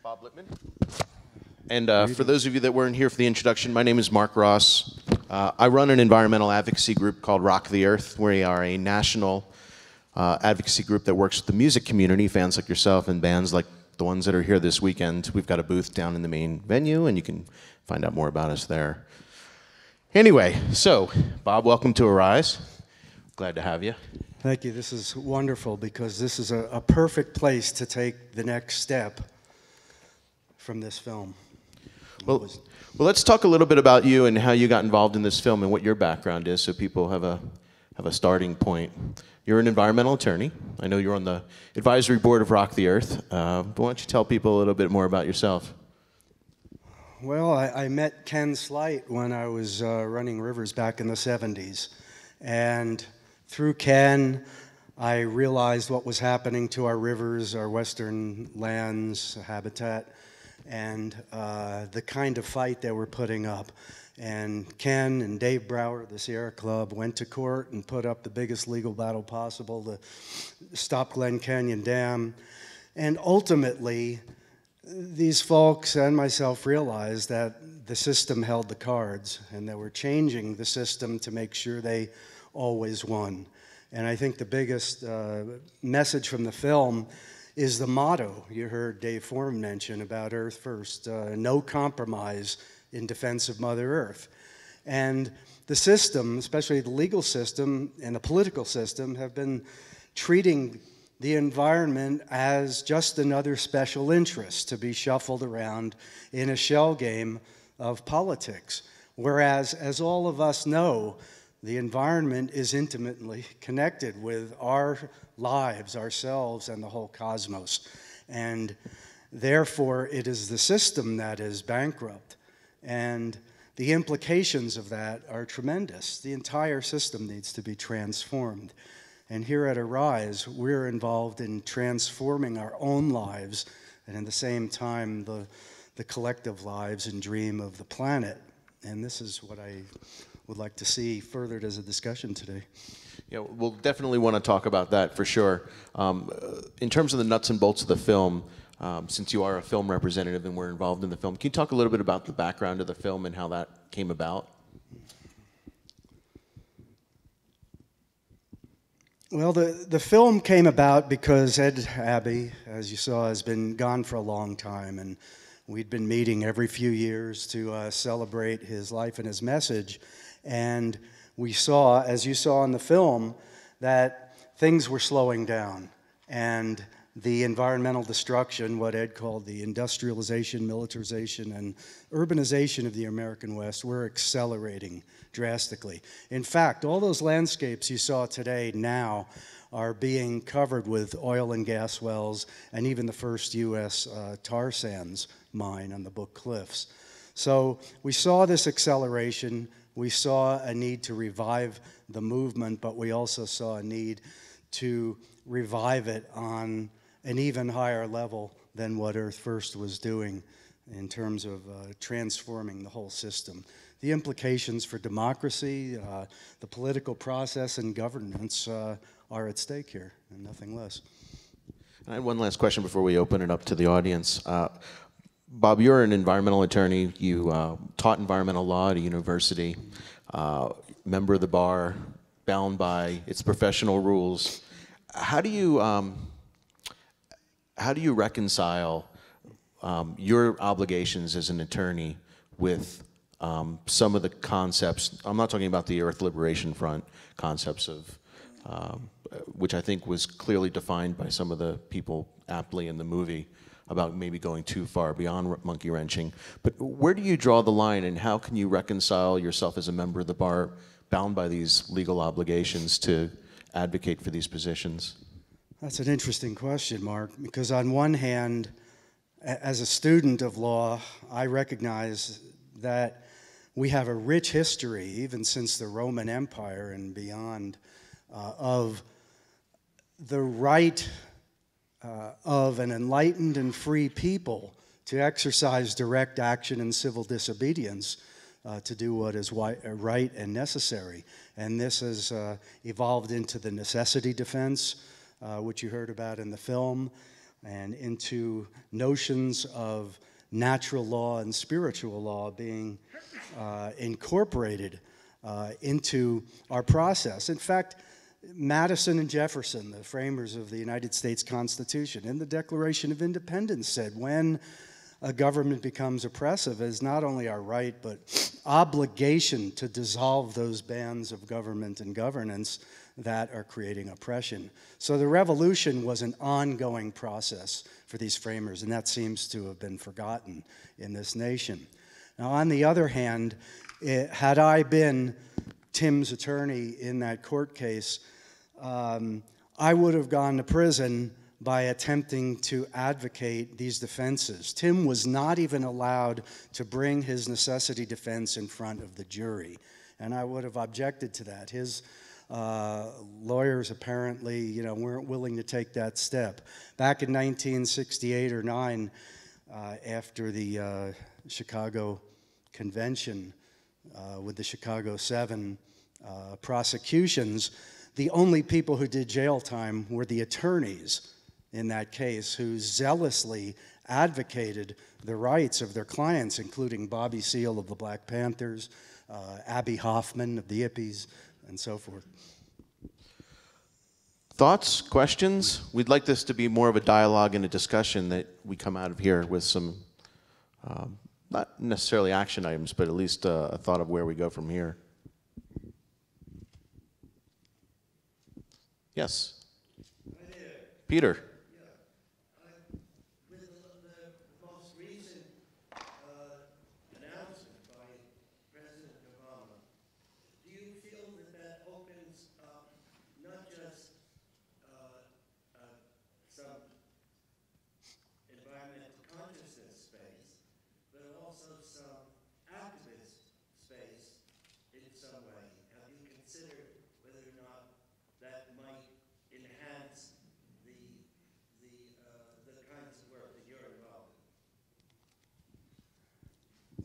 Bob Lippman. And for those of you that weren't here for the introduction, my name is Mark Ross. I run an environmental advocacy group called Rock the Earth. We are a national advocacy group that works with the music community, fans like yourself and bands like the ones that are here this weekend. We've got a booth down in the main venue, and you can find out more about us there. Anyway, so Bob, welcome to Arise. Glad to have you. Thank you. This is wonderful because this is a perfect place to take the next step from this film. Well, let's talk a little bit about you and how you got involved in this film and what your background is, so people have a starting point. You're an environmental attorney. I know you're on the advisory board of Rock the Earth. But why don't you tell people a little bit more about yourself? Well, I met Ken Slight when I was running rivers back in the 70s. And through Ken, I realized what was happening to our rivers, our western lands, habitat, and the kind of fight they were putting up. And Ken and Dave Brower, the Sierra Club, went to court and put up the biggest legal battle possible to stop Glen Canyon Dam. And ultimately, these folks and myself realized that the system held the cards, and they were changing the system to make sure they always won. And I think the biggest message from the film is the motto you heard Dave Foreman mention about Earth First, no compromise in defense of Mother Earth. And the system, especially the legal system and the political system, have been treating the environment as just another special interest to be shuffled around in a shell game of politics. Whereas, as all of us know, the environment is intimately connected with our lives, ourselves, and the whole cosmos. And therefore, it is the system that is bankrupt. And the implications of that are tremendous. The entire system needs to be transformed. And here at Arise, we're involved in transforming our own lives and at the same time the collective lives and dream of the planet. And this is what I would like to see furthered as a discussion today. Yeah, we'll definitely want to talk about that for sure. In terms of the nuts and bolts of the film, since you are a film representative and we're involved in the film, can you talk a little bit about the background of the film and how that came about? Well, the film came about because Ed Abbey, as you saw, has been gone for a long time, and we'd been meeting every few years to celebrate his life and his message. And we saw, as you saw in the film, that things were slowing down. And the environmental destruction, what Ed called the industrialization, militarization, and urbanization of the American West, were accelerating drastically. In fact, all those landscapes you saw today now are being covered with oil and gas wells and even the first U.S. tar sands mine on the Book Cliffs. So we saw this acceleration. We saw a need to revive the movement, but we also saw a need to revive it on an even higher level than what Earth First was doing in terms of transforming the whole system. The implications for democracy, the political process, and governance are at stake here, and nothing less. I had one last question before we open it up to the audience. Bob, you're an environmental attorney. You taught environmental law at a university, member of the bar, bound by its professional rules. How do you reconcile your obligations as an attorney with some of the concepts? I'm not talking about the Earth Liberation Front concepts of, which I think was clearly defined by some of the people aptly in the movie, about maybe going too far beyond monkey wrenching. But where do you draw the line, and how can you reconcile yourself as a member of the bar bound by these legal obligations to advocate for these positions? That's an interesting question, Mark, because on one hand, as a student of law, I recognize that we have a rich history, even since the Roman Empire and beyond, of the right of an enlightened and free people to exercise direct action and civil disobedience to do what is right and necessary. And this has evolved into the necessity defense, which you heard about in the film, and into notions of natural law and spiritual law being incorporated into our process. In fact, Madison and Jefferson, the framers of the United States Constitution, in the Declaration of Independence said when a government becomes oppressive, it is not only our right but obligation to dissolve those bands of government and governance that are creating oppression. So the revolution was an ongoing process for these framers, and that seems to have been forgotten in this nation. Now, on the other hand, had I been Tim's attorney in that court case, I would have gone to prison by attempting to advocate these defenses. Tim was not even allowed to bring his necessity defense in front of the jury, and I would have objected to that. His lawyers apparently, weren't willing to take that step. Back in 1968 or 9, after the Chicago Convention with the Chicago 7 prosecutions, the only people who did jail time were the attorneys in that case, who zealously advocated the rights of their clients, including Bobby Seale of the Black Panthers, Abby Hoffman of the Hippies, and so forth. Thoughts, questions? We'd like this to be more of a dialogue and a discussion, that we come out of here with some, not necessarily action items, but at least a thought of where we go from here. Yes? Peter.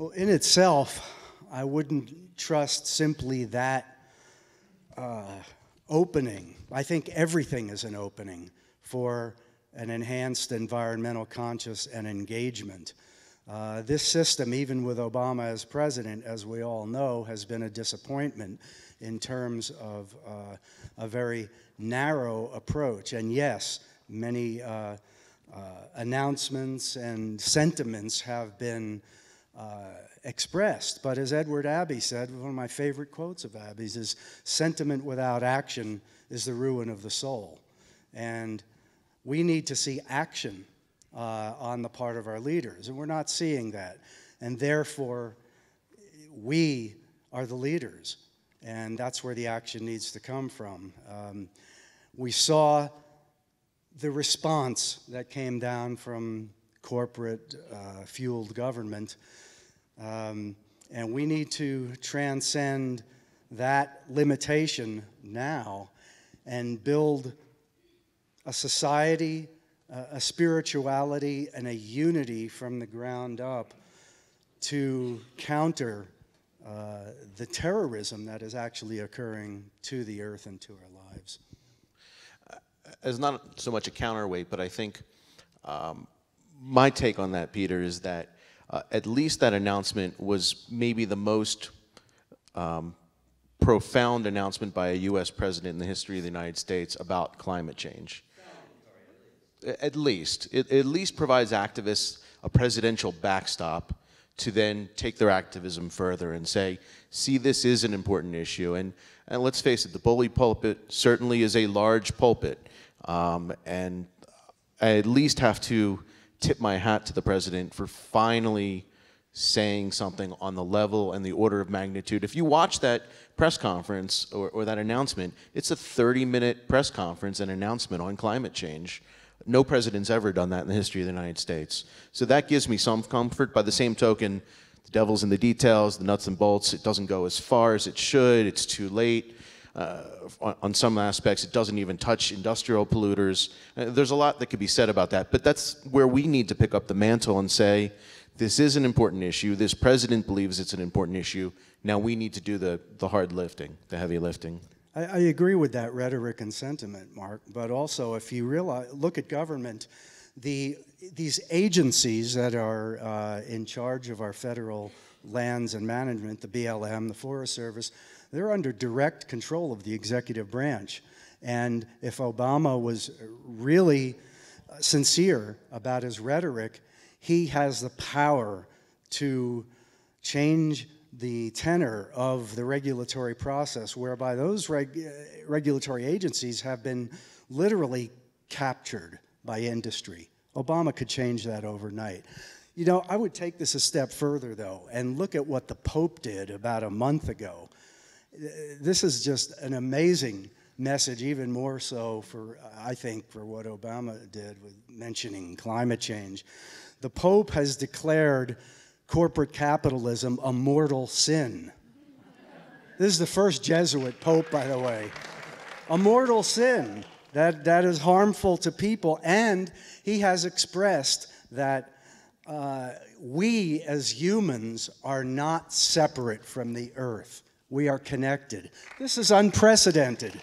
Well, in itself, I wouldn't trust simply that opening. I think everything is an opening for an enhanced environmental conscious and engagement. This system, even with Obama as president, as we all know, has been a disappointment in terms of a very narrow approach. And yes, many announcements and sentiments have been expressed. But as Edward Abbey said, one of my favorite quotes of Abbey's is, "Sentiment without action is the ruin of the soul." And we need to see action on the part of our leaders, and we're not seeing that. And therefore, we are the leaders, and that's where the action needs to come from. We saw the response that came down from corporate fueled government, and we need to transcend that limitation now and build a society, a spirituality, and a unity from the ground up to counter the terrorism that is actually occurring to the earth and to our lives. As not so much a counterweight, but I think my take on that, Peter, is that at least that announcement was maybe the most profound announcement by a U.S. president in the history of the United States about climate change. At least. It at least provides activists a presidential backstop to then take their activism further and say, see, this is an important issue. And let's face it, the bully pulpit certainly is a large pulpit. And I at least have to tip my hat to the president for finally saying something on the level and the order of magnitude. If you watch that press conference or that announcement, it's a 30-minute press conference and announcement on climate change. No president's ever done that in the history of the United States. So that gives me some comfort. By the same token, the devil's in the details, the nuts and bolts. It doesn't go as far as it should. It's too late. On some aspects, it doesn't even touch industrial polluters. There's a lot that could be said about that, but that's where we need to pick up the mantle and say, this is an important issue. This president believes it's an important issue. Now we need to do the hard lifting, the heavy lifting. I agree with that rhetoric and sentiment, Mark, but also if you look at government, These agencies that are in charge of our federal lands and management, the BLM, the Forest Service, they're under direct control of the executive branch. And if Obama was really sincere about his rhetoric, he has the power to change the tenor of the regulatory process, whereby those regulatory agencies have been literally captured by industry. Obama could change that overnight. You know, I would take this a step further, though, and look at what the Pope did about a month ago. This is just an amazing message, even more so for, I think, for what Obama did with mentioning climate change. The Pope has declared corporate capitalism a mortal sin. This is the first Jesuit Pope, by the way. A mortal sin that is harmful to people, and he has expressed that we as humans are not separate from the earth. We are connected. This is unprecedented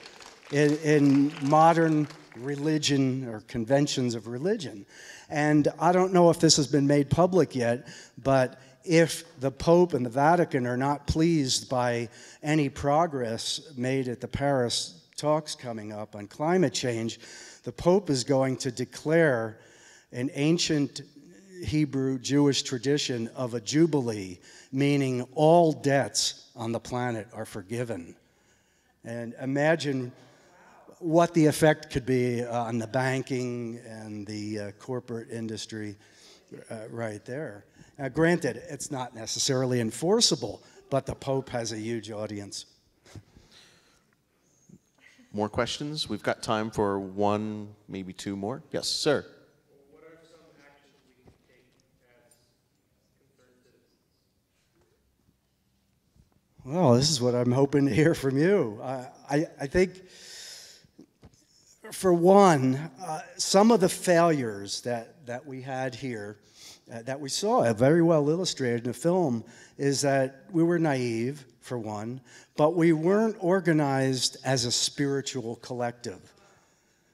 in modern religion or conventions of religion. And I don't know if this has been made public yet, but if the Pope and the Vatican are not pleased by any progress made at the Paris talks coming up on climate change, the Pope is going to declare an ancient Hebrew Jewish tradition of a jubilee, meaning all debts on the planet are forgiven. And imagine what the effect could be on the banking and the corporate industry right there. Now, granted, it's not necessarily enforceable, but the Pope has a huge audience. More questions? We've got time for one, maybe two more. Yes, sir. What are some actions we can take as concerned citizens? Well, this is what I'm hoping to hear from you. I think, for one, some of the failures that we had here, that we saw very well illustrated in the film, is that we were naive, for one, but we weren't organized as a spiritual collective.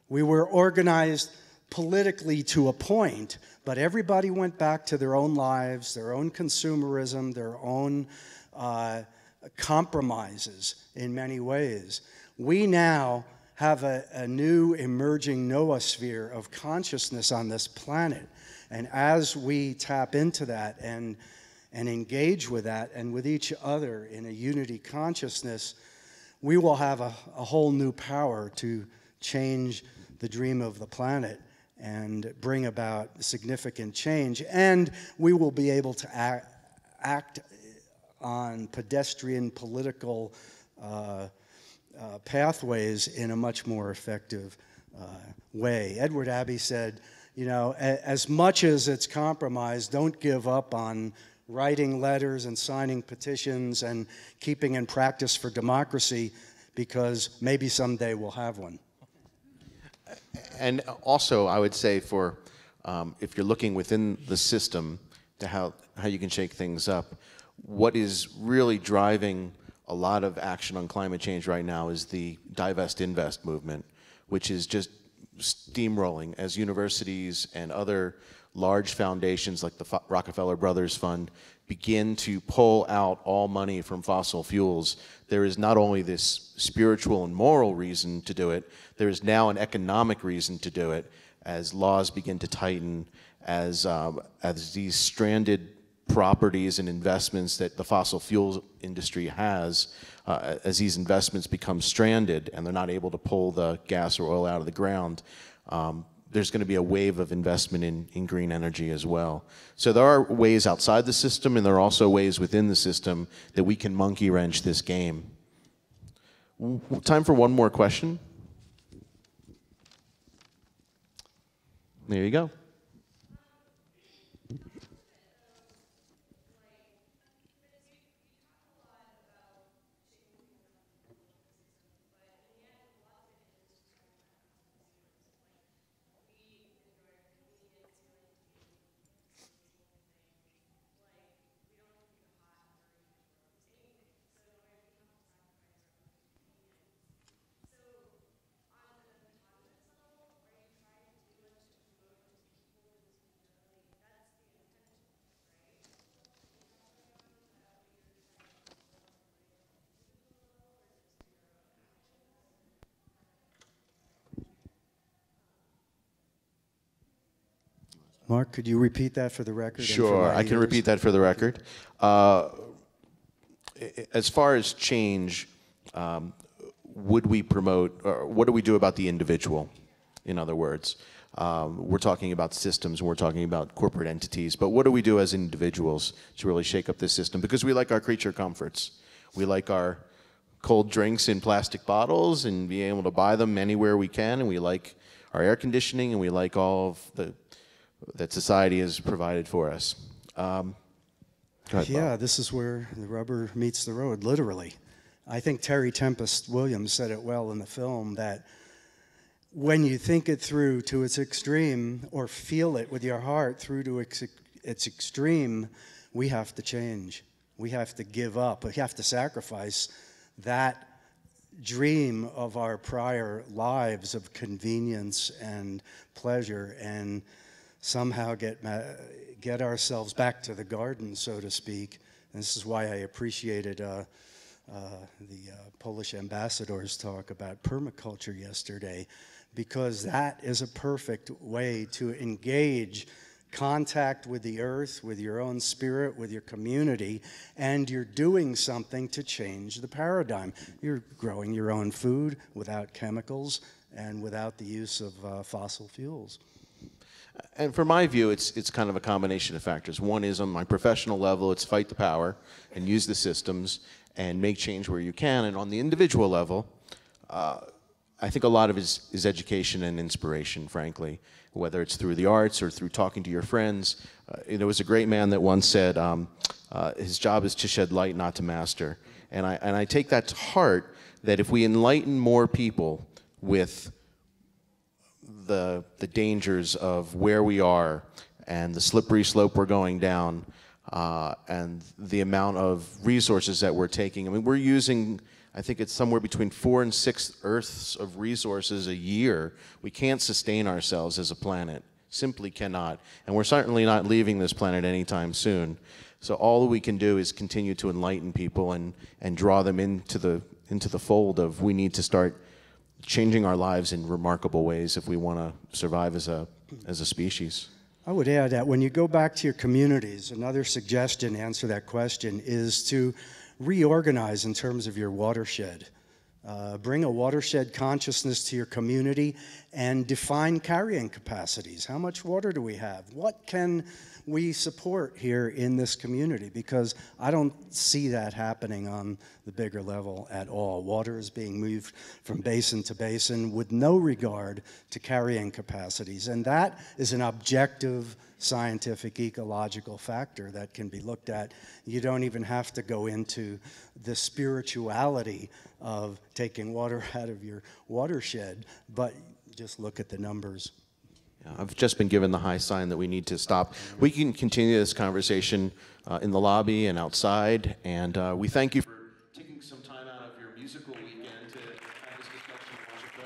We were organized politically to a point, but everybody went back to their own lives, their own consumerism, their own compromises in many ways. We now have a new emerging noosphere of consciousness on this planet. And as we tap into that and engage with that and with each other in a unity consciousness, we will have a whole new power to change the dream of the planet and bring about significant change. And we will be able to act on pedestrian political pathways in a much more effective way. Edward Abbey said, you know, as much as it's compromised, don't give up on writing letters and signing petitions and keeping in practice for democracy, because maybe someday we'll have one. And also, I would say for, if you're looking within the system to how you can shake things up, what is really driving a lot of action on climate change right now is the divest invest movement, which is just steamrolling as universities and other large foundations like the Rockefeller Brothers Fund begin to pull out all money from fossil fuels. There is not only this spiritual and moral reason to do it, there is now an economic reason to do it as laws begin to tighten, as these stranded properties and investments that the fossil fuel industry has, as these investments become stranded and they're not able to pull the gas or oil out of the ground, there's going to be a wave of investment in green energy as well. So there are ways outside the system, and there are also ways within the system that we can monkey wrench this game. Time for one more question. There you go. Mark, could you repeat that for the record? and for Sure, my I can ears? repeat that for the record. As far as change, would we promote, or what do we do about the individual? In other words, we're talking about systems, we're talking about corporate entities, but what do we do as individuals to really shake up this system? Because we like our creature comforts. We like our cold drinks in plastic bottles and being able to buy them anywhere we can, and we like our air conditioning, and we like all of that society has provided for us. Go ahead, Yeah, Bob. this is where the rubber meets the road, literally. I think Terry Tempest Williams said it well in the film that when you think it through to its extreme, or feel it with your heart through to its extreme, we have to change. We have to give up. We have to sacrifice that dream of our prior lives of convenience and pleasure and somehow get ourselves back to the garden, so to speak. And this is why I appreciated the Polish ambassador's talk about permaculture yesterday, because that is a perfect way to engage contact with the earth, with your own spirit, with your community, and you're doing something to change the paradigm. You're growing your own food without chemicals and without the use of fossil fuels. And from my view, it's kind of a combination of factors. One is on my professional level, it's fight the power and use the systems and make change where you can. And on the individual level, I think a lot of it is education and inspiration, frankly, whether it's through the arts or through talking to your friends. There was a great man that once said, his job is to shed light, not to master. And I take that to heart, that if we enlighten more people with the dangers of where we are and the slippery slope we're going down, and the amount of resources that we're taking. I mean, we're using, I think it's somewhere between 4 and 6 Earths of resources a year. We can't sustain ourselves as a planet, simply cannot. And we're certainly not leaving this planet anytime soon. So all we can do is continue to enlighten people and draw them into the fold of, we need to start changing our lives in remarkable ways if we want to survive as a species. I would add that when you go back to your communities, another suggestion to answer that question is to reorganize in terms of your watershed. Bring a watershed consciousness to your community and define carrying capacities. How much water do we have? What can we support here in this community? Because I don't see that happening on the bigger level at all. Water is being moved from basin to basin with no regard to carrying capacities. And that is an objective scientific ecological factor that can be looked at. You don't even have to go into the spirituality of taking water out of your watershed, but just look at the numbers. I've just been given the high sign that we need to stop. We can continue this conversation in the lobby and outside, and we thank you for taking some time out of your musical weekend to have this discussion and watch it play.